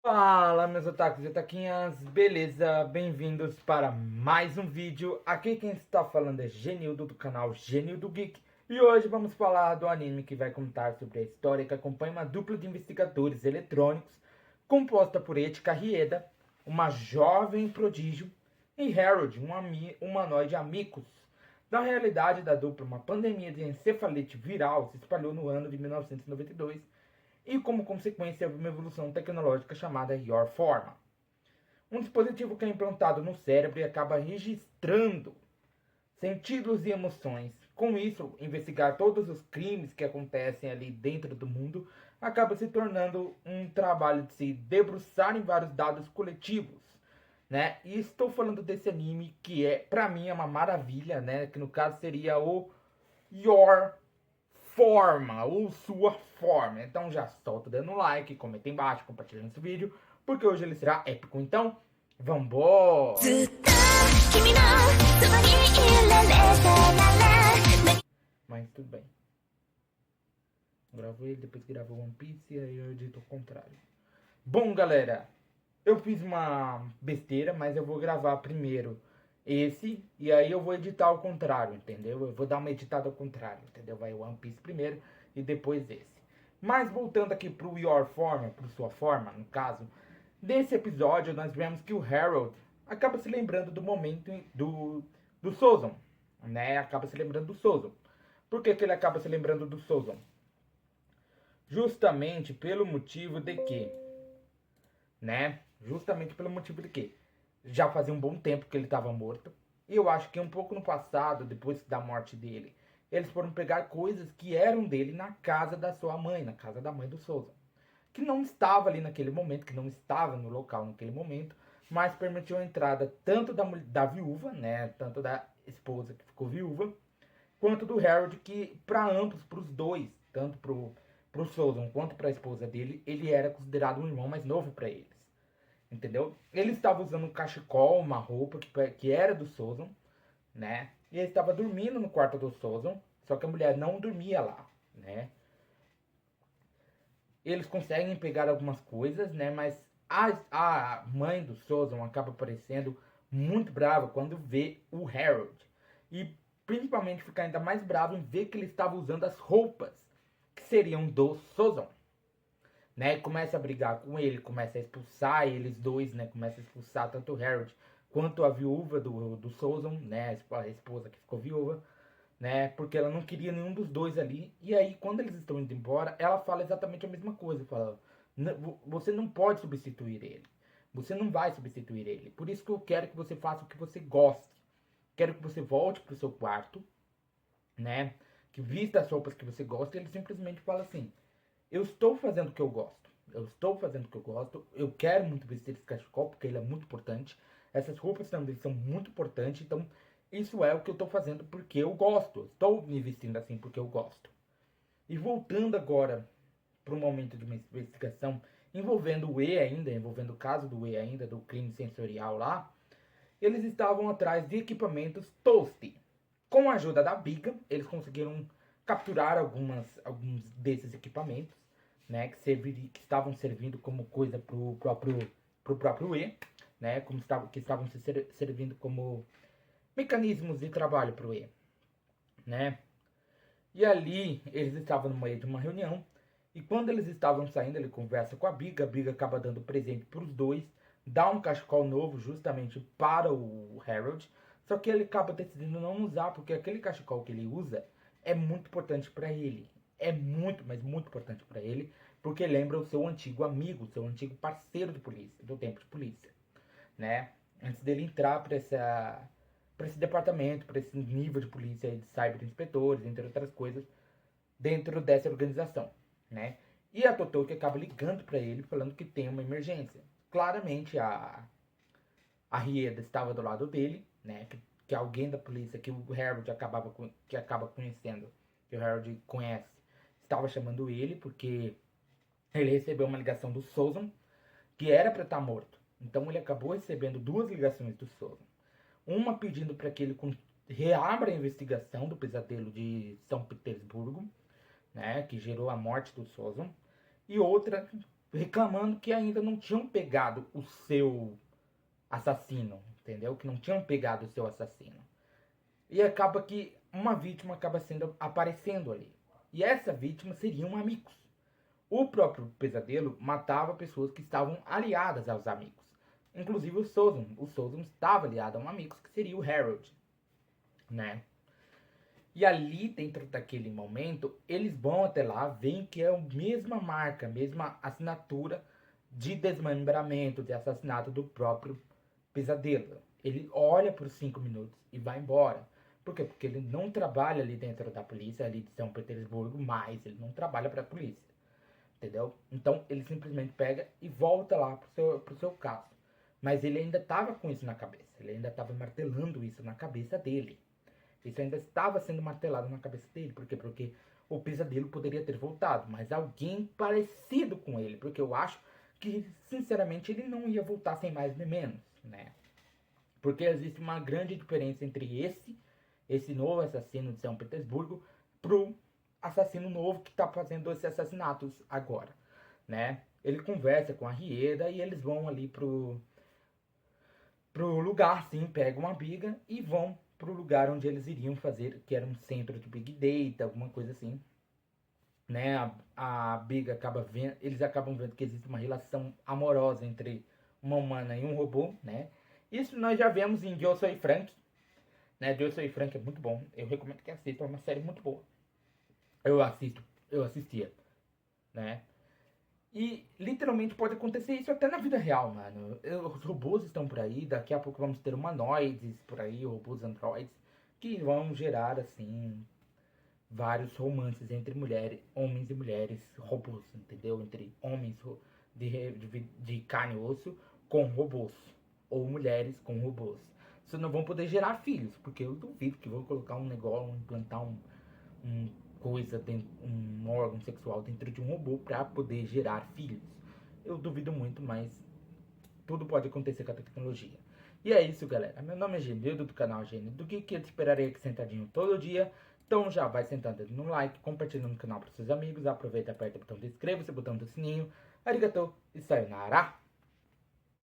Fala, meus otakus e otaquinhas, beleza? Bem-vindos para mais um vídeo. Aqui quem está falando é Genildo do canal Genildo Geek. E hoje vamos falar do anime que vai contar sobre a história que acompanha uma dupla de investigadores eletrônicos composta por Etika Rieda, uma jovem prodígio, e Harold, um humanoide amicus. Na realidade da dupla, uma pandemia de encefalite viral se espalhou no ano de 1992 e, como consequência, houve uma evolução tecnológica chamada Yorforma. Um dispositivo que é implantado no cérebro e acaba registrando sentidos e emoções. Com isso, investigar todos os crimes que acontecem ali dentro do mundo acaba se tornando um trabalho de se debruçar em vários dados coletivos, né? E estou falando desse anime que para mim, é uma maravilha, né? Que no caso seria o Your Forma, ou sua forma. Então já solta dando like, comenta embaixo, compartilhando esse vídeo, porque hoje ele será épico. Então, vambora! Mas tudo bem. Gravo ele, depois gravo One Piece e aí eu edito ao contrário. Bom, galera, eu fiz uma besteira, mas eu vou gravar primeiro esse e aí eu vou editar ao contrário, entendeu? Eu vou dar uma editada ao contrário, entendeu? Vai o One Piece primeiro e depois esse. Mas voltando aqui pro Your Forma, pro sua forma, no caso, nesse episódio nós vemos que o Harold acaba se lembrando do momento do Sozon, né? Acaba se lembrando do Sozon. Por que ele acaba se lembrando do Sozon? Justamente pelo motivo de que, né? Justamente pelo motivo de que já fazia um bom tempo que ele estava morto. E eu acho que um pouco no passado, depois da morte dele, eles foram pegar coisas que eram dele na casa da sua mãe, na casa da mãe do Souza. Que não estava ali naquele momento, que não estava no local naquele momento, mas permitiu a entrada tanto da viúva, né? Tanto da esposa que ficou viúva, quanto do Harold, que para ambos, para os dois, tanto pro Souza quanto para a esposa dele, ele era considerado um irmão mais novo para eles. Entendeu? Ele estava usando um cachecol, uma roupa que era do Sozon, né? E ele estava dormindo no quarto do Sozon, só que a mulher não dormia lá, né? Eles conseguem pegar algumas coisas, né? Mas a mãe do Sozon acaba parecendo muito brava quando vê o Harold. E principalmente fica ainda mais bravo em ver que ele estava usando as roupas que seriam do Sozon, né? Começa a brigar com ele, começa a expulsar eles dois, né? Começa a expulsar tanto o Harold quanto a viúva do Sozon, né? A esposa que ficou viúva, né? Porque ela não queria nenhum dos dois ali. E aí, quando eles estão indo embora, ela fala exatamente a mesma coisa. Fala, você não pode substituir ele. Você não vai substituir ele. Por isso que eu quero que você faça o que você goste. Quero que você volte pro seu quarto, né? Que vista as roupas que você gosta. E ele simplesmente fala assim: eu estou fazendo o que eu gosto. Eu estou fazendo o que eu gosto. Eu quero muito vestir esse cachecol porque ele é muito importante. Essas roupas também são muito importantes. Então, isso é o que eu estou fazendo porque eu gosto. Estou me vestindo assim porque eu gosto. E voltando agora para o momento de uma investigação envolvendo o E ainda, envolvendo o caso do E ainda, do crime sensorial lá, eles estavam atrás de equipamentos Toast. Com a ajuda da Biga, eles conseguiram capturar alguns desses equipamentos, né, que estavam servindo como coisa pro próprio E, né, que estavam servindo como mecanismos de trabalho para o E, né. E ali eles estavam no meio de uma reunião e quando eles estavam saindo, ele conversa com a Biga acaba dando presente para os dois, dá um cachecol novo justamente para o Harold, só que ele acaba decidindo não usar porque aquele cachecol que ele usa é muito importante para ele. É muito, mas muito importante para ele, porque lembra o seu antigo amigo, seu antigo parceiro de polícia, do tempo de polícia, né? Antes dele entrar para esse departamento, para esse nível de polícia de cyberinspetores, entre outras coisas, dentro dessa organização, né? E a Totoki acaba ligando para ele falando que tem uma emergência. Claramente a Rieda estava do lado dele, né? Que alguém da polícia que o Harold acaba conhecendo, que o Harold conhece, estava chamando ele porque ele recebeu uma ligação do Sozon que era para estar morto. Então ele acabou recebendo duas ligações do Sozon. Uma pedindo para que ele reabra a investigação do pesadelo de São Petersburgo, né, que gerou a morte do Sozon, e outra reclamando que ainda não tinham pegado o seu assassino, entendeu? Que não tinham pegado o seu assassino. E acaba que uma vítima acaba sendo aparecendo ali. E essa vítima seriam amigos. O próprio Pesadelo matava pessoas que estavam aliadas aos amigos. Inclusive o Sozum. O Sozum estava aliado a um amigo que seria o Harold, né? E ali, dentro daquele momento, eles vão até lá, veem que é a mesma marca, a mesma assinatura de desmembramento, de assassinato do próprio Pesadelo. Ele olha por 5 minutos e vai embora. Por quê? Porque ele não trabalha ali dentro da polícia, ali de São Petersburgo, mais. Ele não trabalha para a polícia. Entendeu? Então ele simplesmente pega e volta lá pro seu caso. Mas ele ainda estava com isso na cabeça. Ele ainda estava martelando isso na cabeça dele. Isso ainda estava sendo martelado na cabeça dele. Por quê? Porque o Pesadelo poderia ter voltado. Mas alguém parecido com ele. Porque eu acho que, sinceramente, ele não ia voltar sem mais nem menos, né? Porque existe uma grande diferença entre esse novo assassino de São Petersburgo, pro assassino novo que está fazendo esses assassinatos agora, né? Ele conversa com a Rieda e eles vão ali pro lugar, sim, pegam uma biga e vão pro lugar onde eles iriam fazer, que era um centro de Big Data, alguma coisa assim, né? A biga acaba vendo, eles acabam vendo que existe uma relação amorosa entre uma humana e um robô, né? Isso nós já vemos em Joe Soy Frank, né? Joe Soy Frank é muito bom, eu recomendo que assistam, é uma série muito boa. Eu assistia, né? E literalmente pode acontecer isso até na vida real, mano. Os robôs estão por aí, daqui a pouco vamos ter humanoides por aí, robôs androides, que vão gerar, assim, vários romances entre mulheres, homens e mulheres robôs, entendeu? Entre homens de carne e osso com robôs, ou mulheres com robôs. Vocês não vão poder gerar filhos, porque eu duvido que vão colocar um negócio, implantar um coisa, dentro, um órgão sexual dentro de um robô para poder gerar filhos. Eu duvido muito, mas tudo pode acontecer com a tecnologia. E é isso, galera. Meu nome é Genildo, do canal Gênio do Geek. Eu te esperarei aqui sentadinho todo dia. Então já vai sentando no like, compartilhando no canal para seus amigos. Aproveita e aperta o botão de inscreva-se, o botão do sininho. Arigatou e sayonara!